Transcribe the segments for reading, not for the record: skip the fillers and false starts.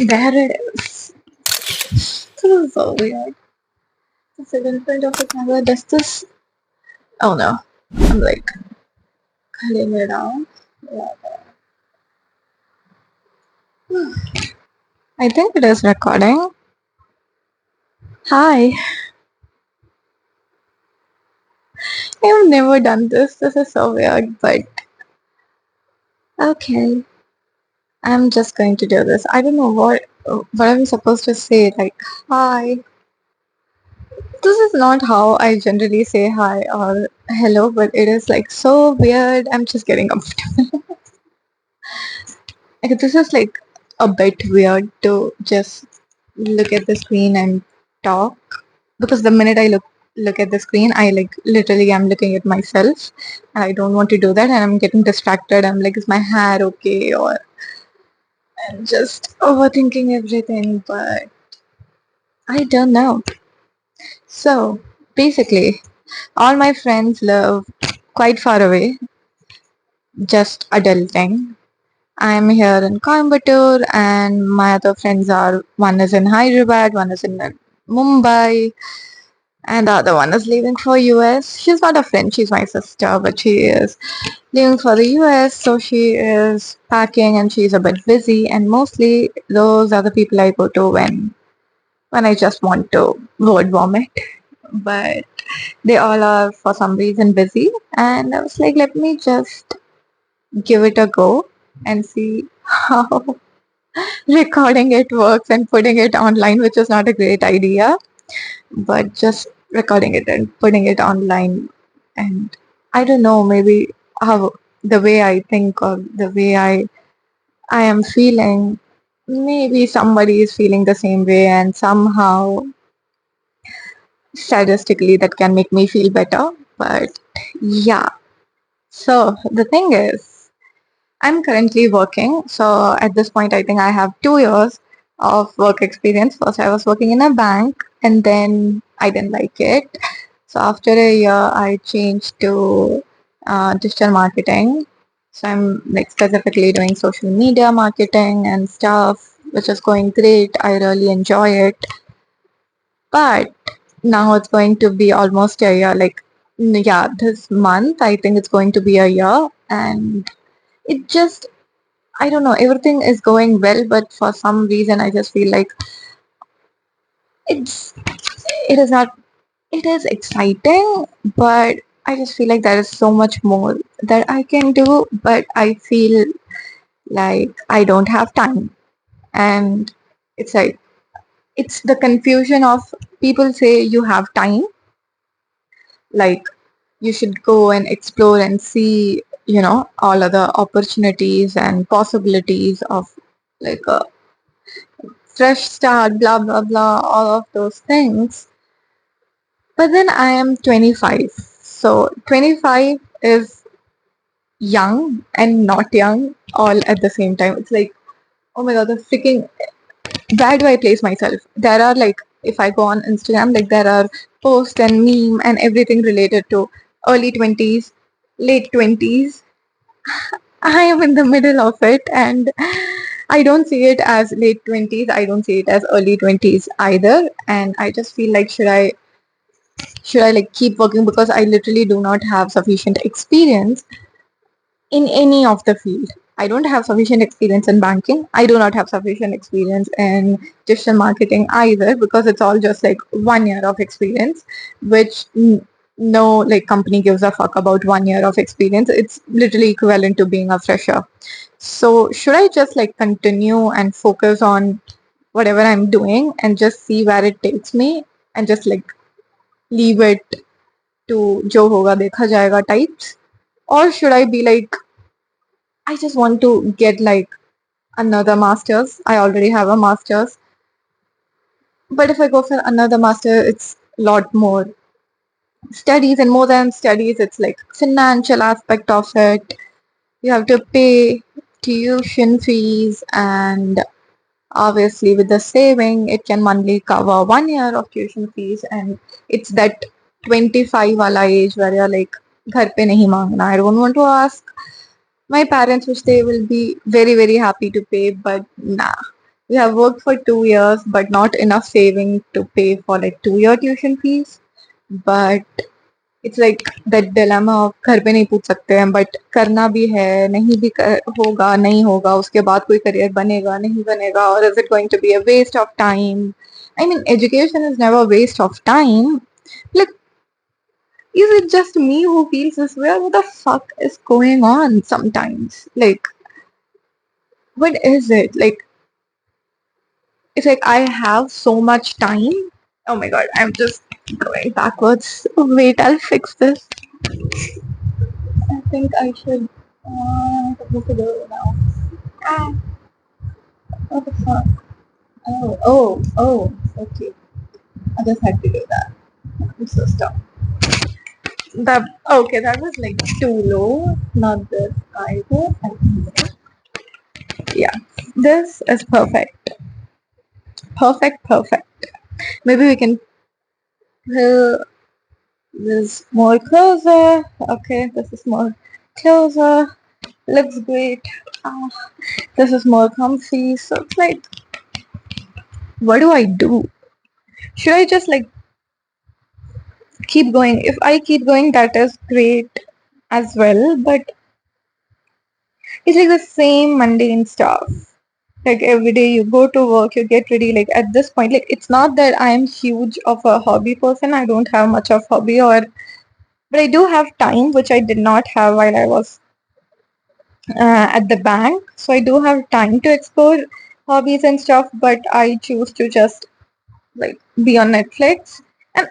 There it is. This is so weird. To sit in front of the camera. Does this? Oh no. I'm like cutting it out. Yeah. I think it is recording. Hi. I've never done this. This is so weird, but okay. I'm just going to do this. I don't know what I'm supposed to say. Like hi. This is not how I generally say hi or hello, but it is like so weird. I'm just getting comfortable. Like, this is like a bit weird to just look at the screen and talk because the minute I look at the screen, I like literally am looking at myself. And I don't want to do that, and I'm getting distracted. I'm like, is my hair okay? Or I'm just overthinking everything, but I don't know. So basically, all my friends live quite far away, just adulting. I'm here in Coimbatore, and my other friends are one is in Hyderabad, one is in Mumbai, and the other one is leaving for US. She's not a friend, she's my sister, but she is leaving for the US, so she is packing and she's a bit busy. And mostly those are the people I go to when I just want to word vomit. But they all are for some reason busy, and I was like, let me just give it a go and see how recording it works and putting it online, which is not a great idea, but just recording it and putting it online. And I don't know, maybe how the way I think or the way I am feeling, maybe somebody is feeling the same way, and somehow statistically that can make me feel better. But yeah, so the thing is, I'm currently working. So at this point, I think I have 2 years of work experience. First, I was working in a bank and then I didn't like it. So after a year, I changed to digital marketing. So I'm like specifically doing social media marketing and stuff, which is going great. I really enjoy it. But now it's going to be almost a year. Like, yeah, this month, I think it's going to be a year. And it just I don't know, everything is going well, but for some reason I just feel like it's it is not it is exciting, but I just feel like there is so much more that I can do, but I feel like I don't have time. And it's like it's the confusion of people say you have time, like you should go and explore and see, all other opportunities and possibilities of like a fresh start, blah, blah, blah, all of those things. But then I am 25. So 25 is young and not young all at the same time. It's like, oh my god, the freaking, where do I place myself? There are like, if I go on Instagram, like there are posts and meme and everything related to early 20s, late 20s. I am in the middle of it, and I don't see it as late 20s. I don't see it as early 20s either. And I just feel like should I like keep working because I literally do not have sufficient experience in any of the field. I don't have sufficient experience in banking. I do not have sufficient experience in digital marketing either because it's all just like 1 year of experience, which no like company gives a fuck about 1 year of experience. It's literally equivalent to being a fresher. So should I just like continue and focus on whatever I'm doing and just see where it takes me and just like leave it to जो होगा देखा जाएगा types, or should I be like I just want to get like another master's. I already have a master's, but if I go for another master, it's a lot more studies, and more than studies, it's like financial aspect of it. You have to pay tuition fees, and obviously with the saving, it can monthly cover 1 year of tuition fees, and it's that 25 wala age where you're like, घर पे नहीं मांगना. I don't want to ask my parents, which they will be very, very happy to pay, but nah. You have worked for 2 years, but not enough saving to pay for like 2 year tuition fees. But it's like that dilemma of घर पे नहीं पूछ सकते हैं but करना भी है नहीं भी होगा नहीं होगा उसके बाद कोई करियर बनेगा नहीं बनेगा or is it going to be a waste of time. I mean education is never a waste of time. Like is it just me who feels this way or what the fuck is going on sometimes? Like what is it? Like it's like I have so much time. Oh my god, I'm just going backwards. Wait, I'll fix this. I think I should look at it now. Ah, what the fuck? Okay. I just had to do that. I'm so stuck. That okay, that was like too low. Not this either. I think so. Yeah, this is perfect. Perfect, perfect. Maybe we can pull this more closer. Okay, this is more closer. Looks great. Ah, this is more comfy. So it's like, what do I do? Should I just like keep going? If I keep going, that is great as well. But it's like the same mundane stuff. Like every day you go to work, you get ready. Like at this point, like it's not that I am huge of a hobby person. I don't have much of hobby or but I do have time which I did not have while I was at the bank. So I do have time to explore hobbies and stuff, but I choose to just like be on Netflix. And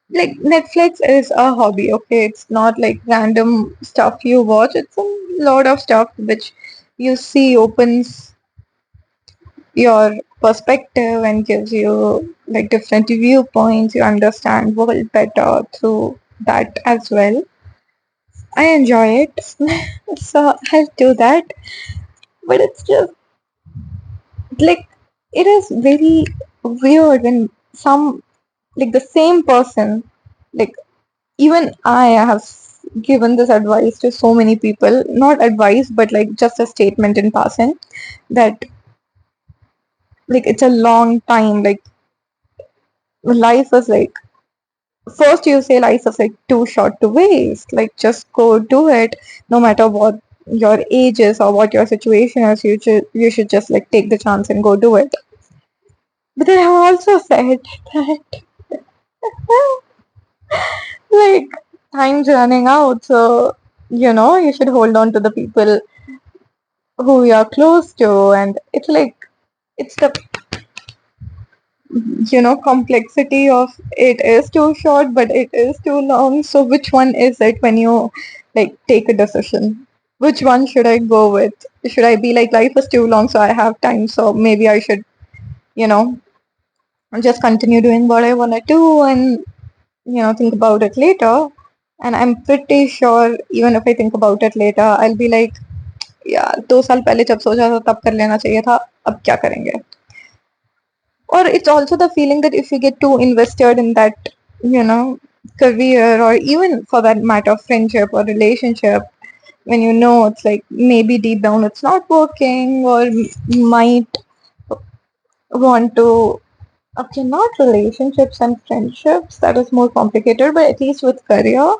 like Netflix is a hobby, okay? It's not like random stuff you watch. It's a lot of stuff which you see opens your perspective and gives you like different viewpoints. You understand world better through that as well. I enjoy it, so I'll do that. But it's just like it is very weird when some like the same person, like even I have given this advice to so many people, not advice, but like just a statement in passing that like it's a long time. Like life is like first you say life is like too short to waste. Like just go do it, no matter what your age is or what your situation is. You should just like take the chance and go do it. But then I have also said that like time's running out, so you should hold on to the people who you are close to, and it's like it's the complexity of it is too short but it is too long. So which one is it when you like take a decision? Which one should I go with? Should I be like life is too long so I have time, so maybe I should you know just continue doing what I want to do and think about it later? And I'm pretty sure even if I think about it later I'll be like यार 2 साल पहले जब सोचा था तब कर लेना चाहिए था, अब क्या करेंगे? Or it's also the feeling that if you get too invested in that you know career or even for that matter friendship or relationship, when it's like maybe deep down it's not working or you might want to okay, not relationships and friendships, that is more complicated, but at least with career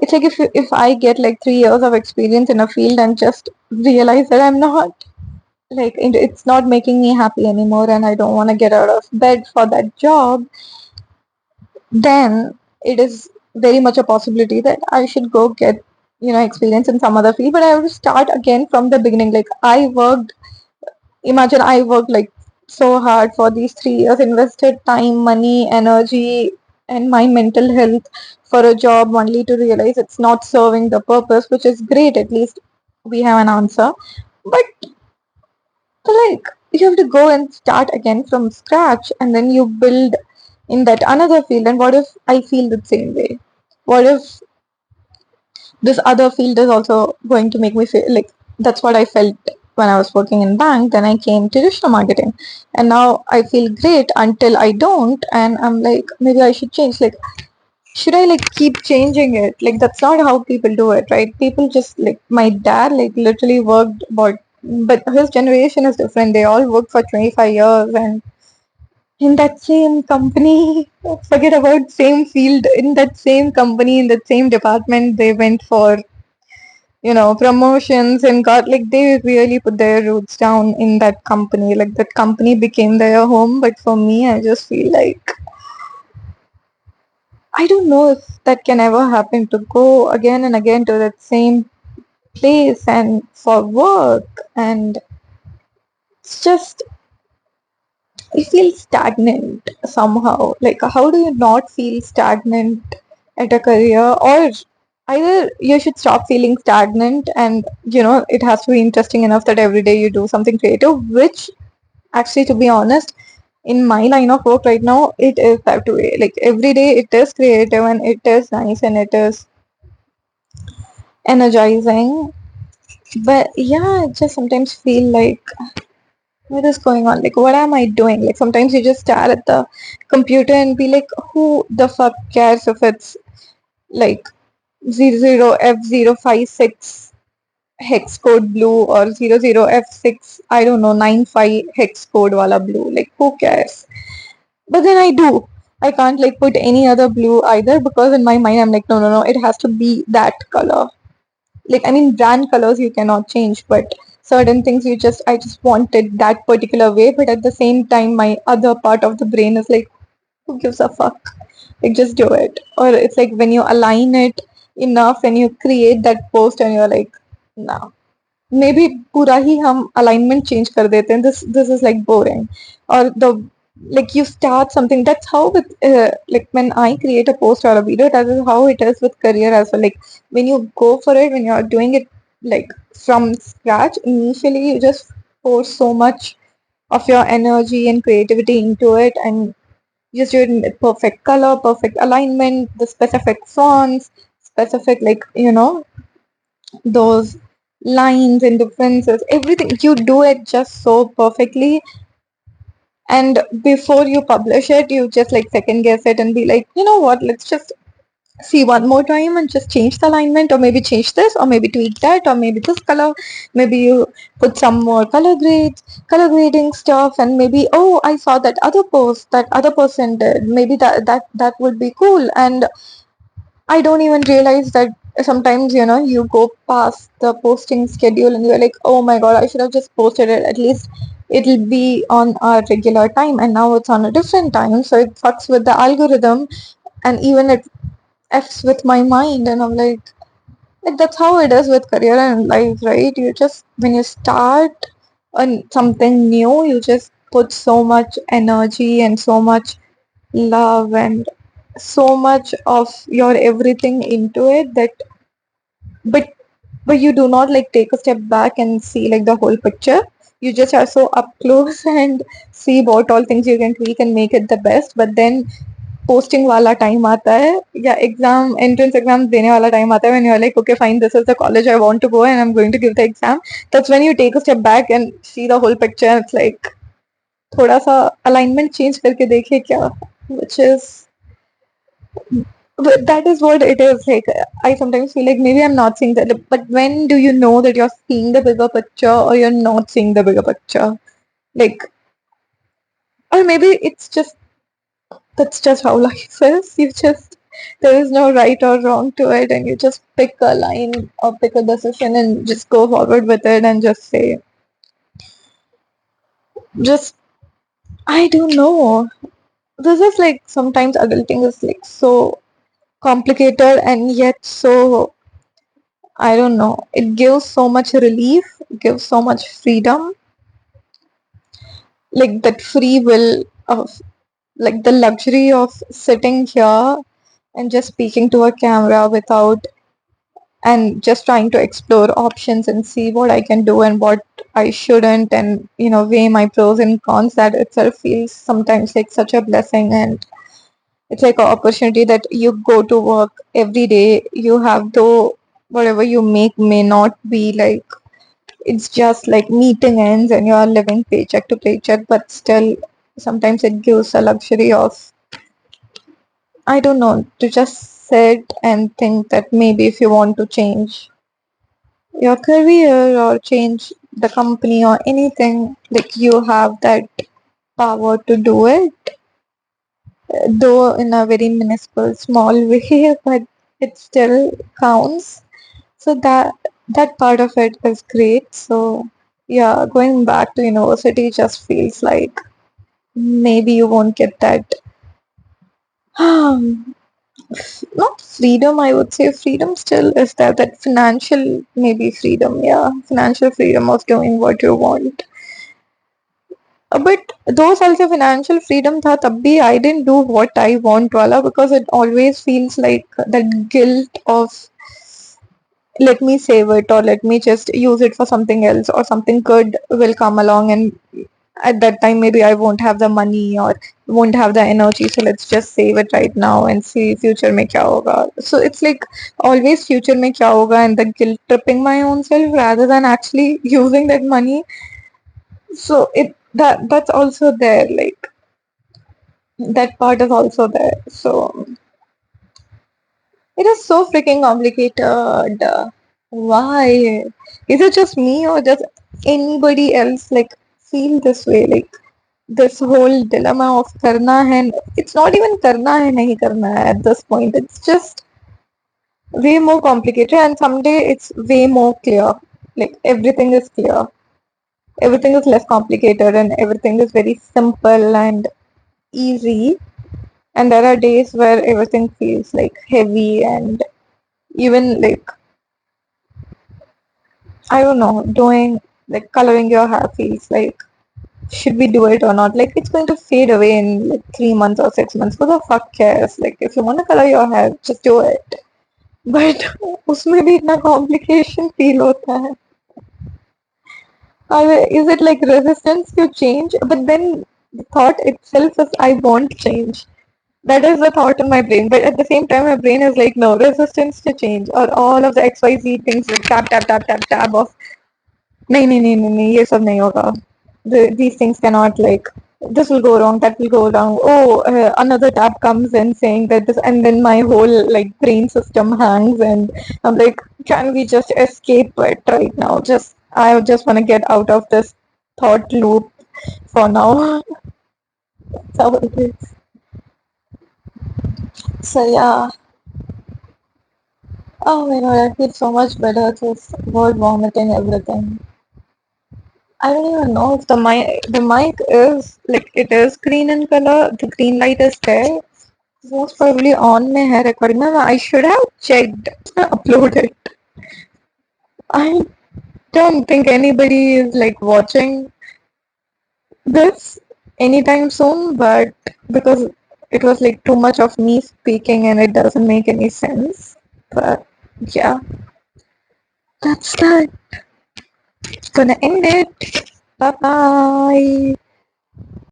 it's like if I get like 3 years of experience in a field and just realize that I'm not like it's not making me happy anymore and I don't want to get out of bed for that job, then it is very much a possibility that I should go get experience in some other field, but I have to start again from the beginning. Like imagine I worked like so hard for these 3 years, invested time, money, energy, and my mental health for a job only to realize it's not serving the purpose, which is great. At least we have an answer. But like you have to go and start again from scratch and then you build in that another field. And what if I feel the same way? What if this other field is also going to make me feel like that's what I felt when I was working in bank. Then I came to digital marketing and now I feel great until I don't, and I'm like maybe I should change. Like should I like keep changing it? Like that's not how people do it, right? People just like my dad like literally worked about But his generation is different. They all worked for 25 years and in that same company, forget about same field, in that same company, in that same department, they went for, promotions and got like they really put their roots down in that company. Like that company became their home. But for me, I just feel like I don't know if that can ever happen to go again and again to that same place and for work. And it's just, I feel stagnant somehow. Like, how do you not feel stagnant at a career? Or either you should stop feeling stagnant and, it has to be interesting enough that every day you do something creative, which actually, to be honest, in my line of work right now, it is that way. Like, every day it is creative and it is nice and it is energizing. But yeah, I just sometimes feel like what is going on? Like, what am I doing? Like, sometimes you just stare at the computer and be like, who the fuck cares if it's like 00F056 hex code blue or 00F6, I don't know, 95 hex code wala blue? Like, who cares? But then I do. I can't like put any other blue either because in my mind I'm like, no, no, no, it has to be that color. Like, I mean, brand colors you cannot change, but certain things I just want it that particular way. But at the same time, my other part of the brain is like, who gives a fuck? Like, just do it. Or it's like when you align it enough and you create that post and you're like, no, maybe पूरा ही हम alignment change कर देते हैं. This is like boring. Or the like you start something. That's how with like when I create a post or a video, that is how it is with career as well. Like when you go for it, when you're doing it like from scratch, initially you just pour so much of your energy and creativity into it, and you just do it in perfect color, perfect alignment, the specific fonts, specific like those lines and differences, everything you do it just so perfectly. And before you publish it, you just like second guess it and be like, you know what, let's just see one more time and just change the alignment, or maybe change this, or maybe tweak that, or maybe this color, maybe you put some more color grading stuff, and maybe, oh, I saw that other post that other person did, maybe that would be cool. And I don't even realize that sometimes, you go past the posting schedule and you're like, oh my god, I should have just posted it. At least it'll be on our regular time, and now it's on a different time. So it fucks with the algorithm, and even it f's with my mind. And I'm like that's how it is with career and life, right? You just, when you start on something new, you just put so much energy and so much love and so much of your everything into it that but but you do not like take a step back and see like the whole picture. You just are so up close and see what all things you can tweak and make it the best. But then posting wala time aata hai, या exam entrance exam देने वाला time आता है, when you're like, okay fine, this is the college I want to go and I'm going to give the exam. That's when you take a step back and see the whole picture. It's like थोड़ा सा alignment change करके देखे क्या, which is, but that is what it is. Like, I sometimes feel like maybe I'm not seeing that. But when do you know that you're seeing the bigger picture or you're not seeing the bigger picture? Like, or maybe it's just that's just how life is. You just, there is no right or wrong to it, and you just pick a line or pick a decision and just go forward with it and just say, just I don't know. This is like sometimes adulting is like so complicated and yet so, I don't know. It gives so much relief, gives so much freedom, like that free will of, like the luxury of sitting here and just speaking to a camera without, and just trying to explore options and see what I can do and what I shouldn't, and weigh my pros and cons. That itself feels sometimes like such a blessing, and it's like an opportunity that you go to work every day. You have, though whatever you make may not be like, it's just like meeting ends and you're living paycheck to paycheck, but still sometimes it gives a luxury of, I don't know, to just sit and think that maybe if you want to change your career or change the company or anything, like you have that power to do it, though in a very minuscule, small way, but it still counts. So that part of it is great. So yeah, going back to university just feels like maybe you won't get that not freedom, I would say freedom still is there, that financial maybe freedom, yeah, financial freedom of doing what you want. But those also financial freedom tha tab bhi I didn't do what I want wala, because it always feels like that guilt of let me save it or let me just use it for something else or something good will come along, and at that time maybe I won't have the money or won't have the energy, so let's just save it right now and see future mein kya hoga. So it's like always future mein kya hoga and the guilt tripping my own self rather than actually using that money. So that's also there, like that part is also there. So it is so freaking complicated. Why? Is it just me or does anybody else like feel this way? Like this whole dilemma of karna hai. It's not even karna hai, nahi karna hai at this point. It's just way more complicated, and someday it's way more clear. Like everything is clear. Everything is less complicated and everything is very simple and easy. And there are days where everything feels like heavy and even like I don't know, doing like coloring your hair feels like should we do it or not? Like it's going to fade away in like 3 months or 6 months. Who the fuck cares? Like if you want to color your hair, just do it. But उसमें भी इतना complication feel होता है. Is it like resistance to change? But then the thought itself is I won't change. That is the thought in my brain. But at the same time, my brain is like, no, resistance to change or all of the XYZ things like tap, tap, tap, tap, tap of नहीं नहीं नहीं नहीं नहीं ये सब नहीं होगा. These things cannot like this will go wrong, that will go wrong. Oh, another tab comes in saying that this, and then my whole like brain system hangs, and I'm like, can we just escape it right now? I just want to get out of this thought loop for now. That's how it is. So yeah. Oh my god, I feel so much better just word vomiting everything. I don't even know if the mic is like it is green in color. The green light is there. Most probably on my hair recording. No, I should have checked, uploaded. I don't think anybody is like watching this anytime soon, but because it was like too much of me speaking and it doesn't make any sense. But yeah, that's that. Gonna end it. Bye bye.